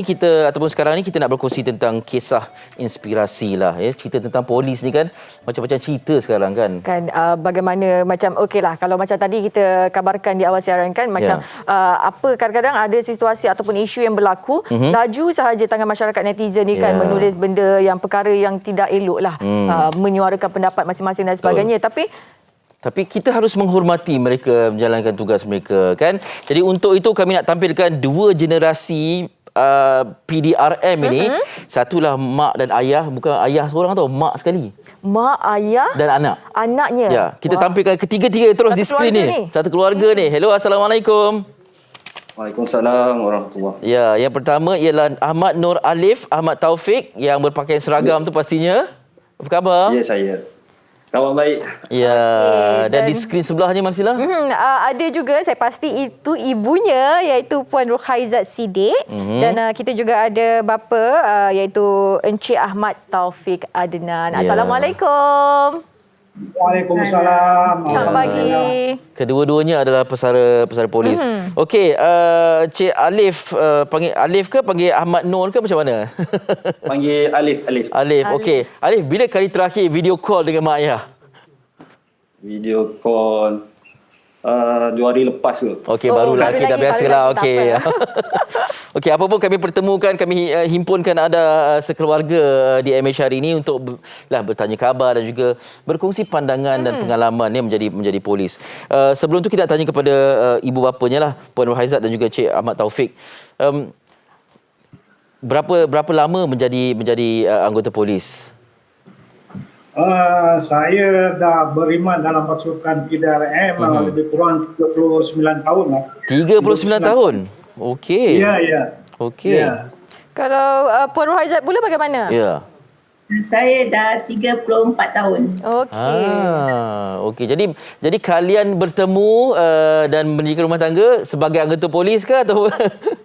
Kita ataupun sekarang ni kita nak berkongsi tentang kisah inspirasi lah ya. Cerita tentang polis ni kan macam-macam cerita sekarang kan. Bagaimana macam okeylah kalau macam tadi kita kabarkan di awal siaran kan macam apa kadang-kadang ada situasi ataupun isu yang berlaku laju sahaja tangan masyarakat netizen ni kan menulis benda yang perkara yang tidak elok lah, menyuarakan pendapat masing-masing dan sebagainya. Tapi kita harus menghormati mereka menjalankan tugas mereka kan. Jadi untuk itu kami nak tampilkan dua generasi PDRM ini. Satulah mak dan ayah, bukan ayah seorang tau, mak sekali. Mak, ayah dan anak. Anaknya. Ya, kita tampilkan ketiga-tiga terus Satu di skrin ni. Satu keluarga ni. Hello, Assalamualaikum. Waalaikumsalam warahmatullahi. Ya, yang pertama ialah Ahmad Nur Alif, Ahmad Taufik yang berpakaian seragam tu pastinya. Apa khabar? Ya, saya. Kawan baik. Ya, dan di skrin sebelahnya Marsila. Ada juga, saya pasti itu ibunya iaitu Puan Ruhaizat Siddiq. Dan kita juga ada bapa iaitu Encik Ahmad Taufik Adnan. Assalamualaikum. Waalaikumsalam. Selamat pagi. Kedua-duanya adalah pesara polis. Okey, Cik Alif, panggil Alif ke panggil Ahmad Nur ke macam mana? Panggil Alif. Alif. Okey. Alif, bila kali terakhir video call dengan mak ayah? Video call 2 hari lepas ke. Okey, barulah kita biasalah. Okey. Okey, apa pun kami pertemukan, kami himpunkan anda sekeluarga di MH hari ini untuk bertanya khabar dan juga berkongsi pandangan dan pengalaman menjadi polis. Sebelum tu kita nak tanya kepada ibu bapanya lah, Puan Ruhaizat dan juga Cik Ahmad Taufik. Berapa lama menjadi anggota polis? Saya dah beriman dalam pasukan PDRM lebih kurang 39 tahun lah. 39 tahun? Okey. Ya. Okey. Ya. Kalau Puan Ruhaizat pula bagaimana? Ya. Saya dah 34 tahun. Okey. Okey. Jadi kalian bertemu dan mendirikan rumah tangga sebagai anggota polis ke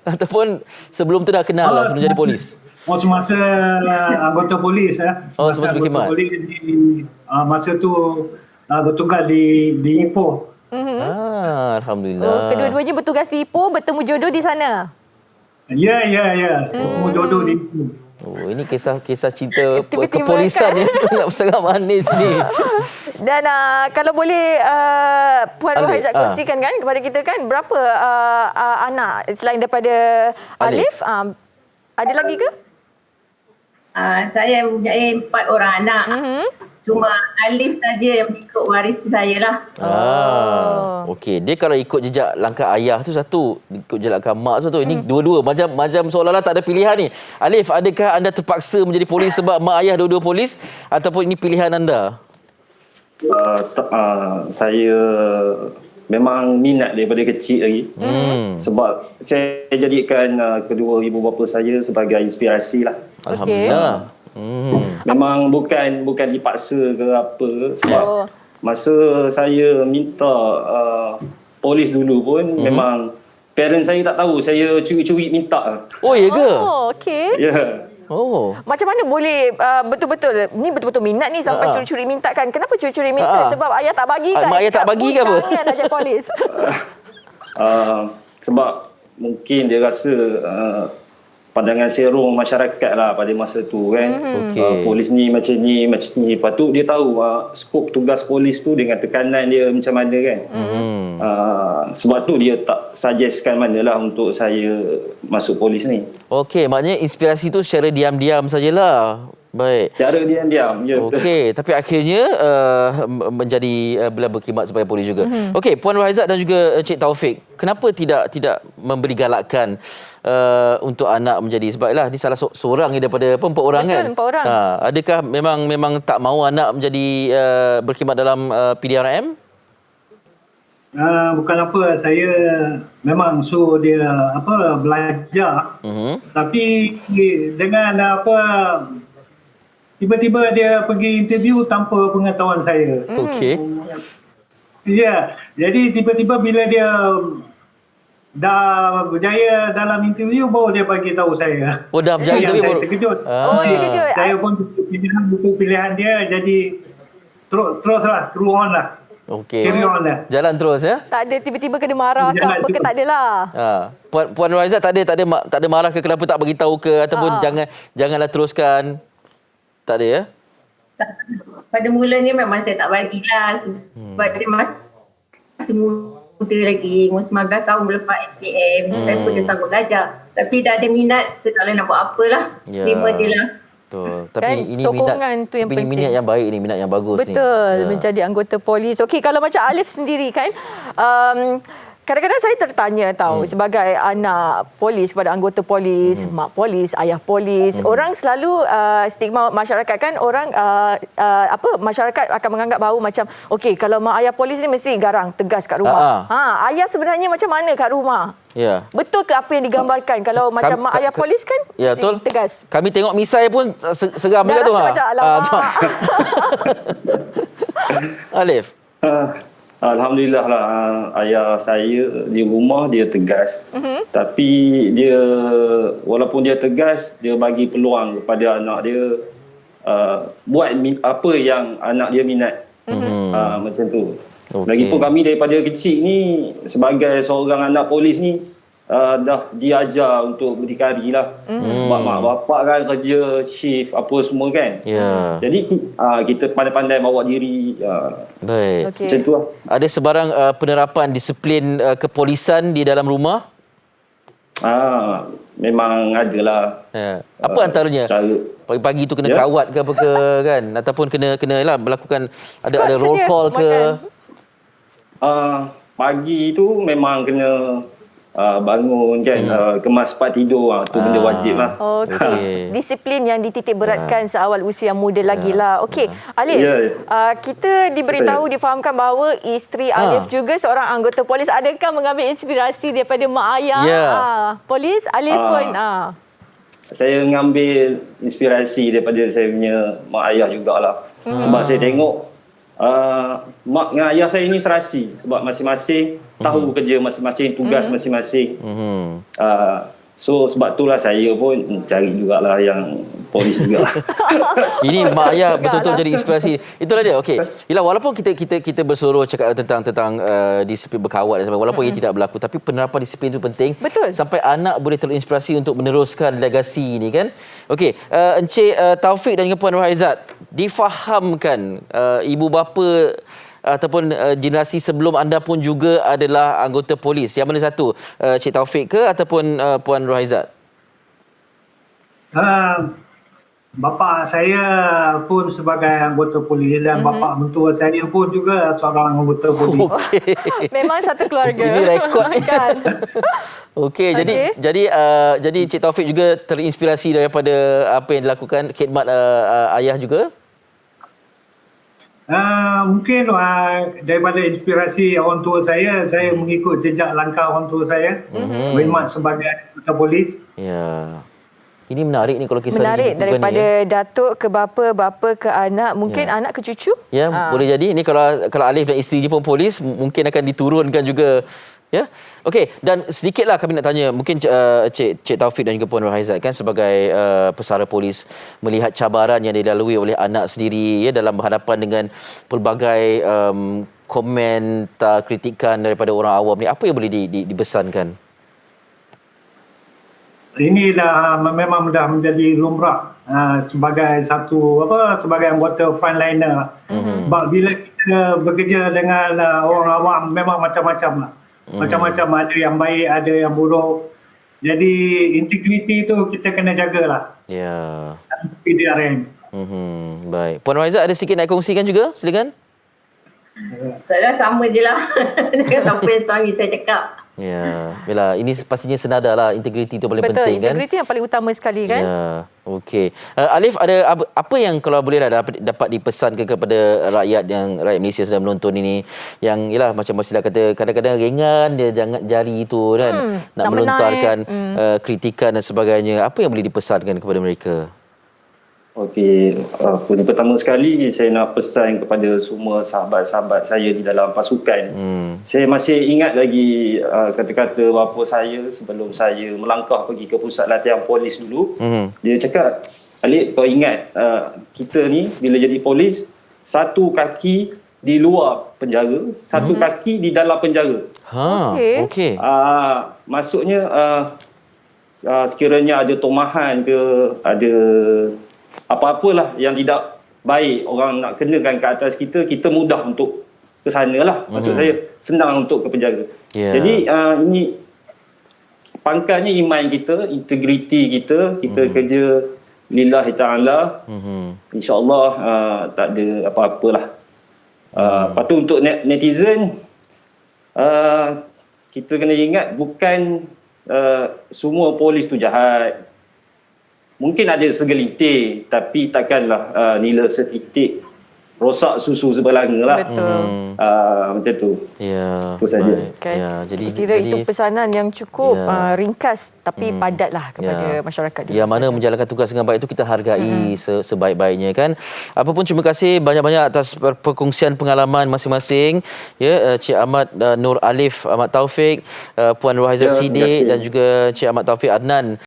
ataupun sebelum tu dah kenal lah sebelum jadi polis? Semasa anggota polis semasa berkhidmat. Masa tu bertugas di Ipoh. Alhamdulillah. Kedua-duanya bertugas di Ipoh, bertemu jodoh di sana. Ya. Bertemu jodoh di Ipoh. Ini kisah cinta kepolisan yang sangat manis ni. Dan kalau boleh Puan Ruhaizat kongsikan kan kepada kita kan berapa anak selain daripada Alif? Ada lagi ke? Saya mempunyai 4 orang anak. Cuma Alif saja yang ikut waris saya lah. Okey. Dia kalau ikut jejak langkah ayah tu satu, ikut jejak langkah mak tu satu. Ini dua-dua macam seolah-olah tak ada pilihan ni. Alif, adakah anda terpaksa menjadi polis sebab mak ayah dua-dua polis ataupun ini pilihan anda? Saya memang minat daripada kecil lagi. Sebab saya jadikan kedua ibu bapa saya sebagai inspirasi lah. Alhamdulillah. Memang bukan dipaksa ke apa. Sebab masa saya minta polis dulu pun memang parents saya tak tahu saya curi-curi minta. Oh, ya ke? Okey. Ya. Macam mana boleh betul-betul ni betul-betul minat ni sampai curi-curi minta kan? Kenapa curi-curi minta? Sebab ayah tak bagi kan? Mak ayah tak bagi ke apa? Jangan aja polis. Sebab mungkin dia rasa pandangan serong masyarakat lah pada masa tu kan. Polis ni macam ni. Lepas tu dia tahu skop tugas polis tu dengan tekanan dia macam mana kan. Sebab tu dia tak suggestkan manalah untuk saya masuk polis ni. Okey, maknanya inspirasi tu secara diam-diam sajalah. Baik. Cara diam-diam. Ya. Okey, tapi akhirnya menjadi berkhidmat sebagai polis juga. Okey, Puan Ruhaizat dan juga Cik Taufik, kenapa tidak memberi galakan untuk anak menjadi, sebablah ni salah seorang daripada 4 orang kan? 4 orang. Adakah memang tak mahu anak menjadi berkhidmat dalam PDRM? Bukan apa, saya memang suruh dia belajar. Tapi dengan tiba-tiba dia pergi interview tanpa pengetahuan saya. Okey. Ya, jadi tiba-tiba bila dia dah berjaya dalam interview baru dia bagi tahu saya. Dah berjaya interview baru. Saya terkejut. Terkejut. Saya pun pilihan dia jadi teruslah, true on lah. Okey. Carry on dah. Jalan terus ya. Tak ada tiba-tiba kena marah ke Jangan apa ke, tu. tak adalah. Puan Raizat tak ada marah ke kenapa tak bagi tahu ke ataupun janganlah teruskan. Tak ada ya? Tak, pada mulanya memang saya tak bagilah sebab dia masih muda lagi. Umur 19 tahun lepas SPM. Saya pun dia sanggup belajar. Tapi dah ada minat, saya tak boleh nak buat apalah. Ya. Terima je lah. Betul. Tapi Kan, ini sokongan minat, tu yang tapi ini penting. minat yang baik ni, minat yang bagus ni. Betul, Ya. menjadi anggota polis. Okey, kalau macam Alif sendiri kan, kadang-kadang saya tertanya tahu sebagai anak polis kepada anggota polis, mak polis, ayah polis, orang selalu stigma masyarakat kan, orang masyarakat akan menganggap bahawa macam okey, kalau mak ayah polis ni mesti garang, tegas kat rumah. Ayah sebenarnya macam mana kat rumah? Ya. Betul ke apa yang digambarkan kalau macam mak ayah polis kan? Ya, mesti betul. Tegas. Kami tengok misai pun seram Dah juga tu. rasa macam alamak. Alif. Alhamdulillah lah, ayah saya di rumah dia tegas. Tapi dia, walaupun dia tegas, dia bagi peluang kepada anak dia buat apa yang anak dia minat. Macam tu. Okey. Lagipun kami daripada kecil ni, sebagai seorang anak polis ni, dah diajar untuk berdikari lah. Sebab mak bapak kan kerja shift apa semua kan. Ya. Jadi kita pandai-pandai bawa diri. Baik. Okey. Macam tu lah. Ada sebarang penerapan disiplin kepolisan di dalam rumah? Memang ada lah. Ya. Apa antaranya? Cara. Pagi-pagi tu kena Ya. kawat ke apa ke kan, ataupun kena lah melakukan ada Squat roll saja call ke? makan. Pagi tu memang kena bangun kan, kemas tempat tidur, tu benda wajib lah. Okey. Okey. Disiplin yang dititik beratkan seawal usia muda lagi lah. Okey, Alif, Ya. kita diberitahu, difahamkan bahawa isteri Alif juga seorang anggota polis. Adakah mengambil inspirasi daripada mak ayah Ya. polis? Alif pun. Saya mengambil inspirasi daripada saya punya mak ayah jugalah. Sebab saya tengok mak dengan ayah saya ni serasi. Sebab masing-masing tahu kerja masing-masing, tugas masing-masing. So sebab itulah saya pun cari jugalah yang polis juga. Ini mak ayah betul-betul jadi inspirasi. Itulah dia. Okey. Yalah, walaupun kita bersuruh cakap tentang disiplin berkawat dan sebagainya, walaupun ia tidak berlaku, tapi penerapan disiplin itu penting. Betul. Sampai anak boleh terinspirasi untuk meneruskan legasi ini kan. Okey, Encik Taufik dan juga Puan Raizat, difahamkan ibu bapa ataupun generasi sebelum anda pun juga adalah anggota polis. Yang mana satu? Cik Taufik ke ataupun Puan Raizat? Bapa saya pun sebagai anggota polis dan bapa mentua saya pun juga seorang anggota polis. Okey. Memang satu keluarga. Ini rekod ni. Kan? Okey, jadi Cik Taufik juga terinspirasi daripada apa yang dilakukan khidmat ayah juga? Mungkin daripada inspirasi orang tua saya mengikut jejak langkah orang tua saya, berkhidmat sebagai anggota polis. Ya. Ini menarik ni kalau kisah Menarik ni. daripada datuk ke bapa, bapa ke anak, mungkin anak ke cucu. Ya, boleh jadi. Ini kalau Alif dan isteri dia pun polis, mungkin akan diturunkan juga. Ya. Okey, dan sedikitlah kami nak tanya, mungkin Cik Taufik dan juga Puan Raizat kan sebagai pesara polis melihat cabaran yang dilalui oleh anak sendiri ya dalam berhadapan dengan pelbagai komentar, kritikan daripada orang awam ni, apa yang boleh dipesankan? Ini memang dah menjadi lumrah sebagai sebagai anggota frontliner. Sebab bila kita bekerja dengan orang awam memang macam-macam lah. Macam-macam, ada yang baik, ada yang buruk. Jadi integriti tu kita kena jagalah. Ya. PDRM. Baik. Puan Raizat ada sikit nak kongsikan juga? Silakan. Tak sama je lah dengan apa yang suami saya cakap. Ya, yalah, ini pastinya senada lah, integriti itu paling Betul, penting kan. integriti yang paling utama sekali kan. Ya, okey. Alif, ada apa yang kalau boleh dapat dipesankan kepada rakyat Malaysia sedang menonton ini, yang yalah macam Masila kata kadang-kadang ringan dia jangan jari itu kan, nak melontarkan kritikan dan sebagainya. Apa yang boleh dipesankan kepada mereka? Okey, pertama sekali saya nak pesan kepada semua sahabat-sahabat saya di dalam pasukan. Saya masih ingat lagi kata-kata bapa saya sebelum saya melangkah pergi ke pusat latihan polis dulu. Dia cakap, "Alik, kau ingat kita ni bila jadi polis, satu kaki di luar penjara, satu kaki di dalam penjara. Okey. Maksudnya sekiranya ada tomahan ke, ada apa-apalah yang tidak baik orang nak kenakan ke atas kita, kita mudah untuk ke sana lah. Maksud saya senang untuk ke penjara. Jadi ini pangkalnya iman kita, integriti kita, kita kerja lillahi ta'ala. InsyaAllah tak ada apa-apalah. Lepas tu untuk netizen, kita kena ingat bukan semua polis tu jahat. Mungkin ada segelintir, tapi takkanlah nila setitik rosak susu sebelanga lah. Betul. Macam tu. Ya. Itu saja. Kan? Ya, jadi Kira itu pesanan yang cukup ringkas tapi padatlah kepada Ya. masyarakat di Yang luar mana sana. menjalankan tugas dengan baik itu kita hargai sebaik-baiknya kan. Apapun terima kasih banyak-banyak atas perkongsian pengalaman masing-masing. Ya, Cik Ahmad Nur Alif Ahmad Taufik, Puan Rohaizat Ya, terima Siddiq kasih. dan juga Cik Ahmad Taufik Adnan.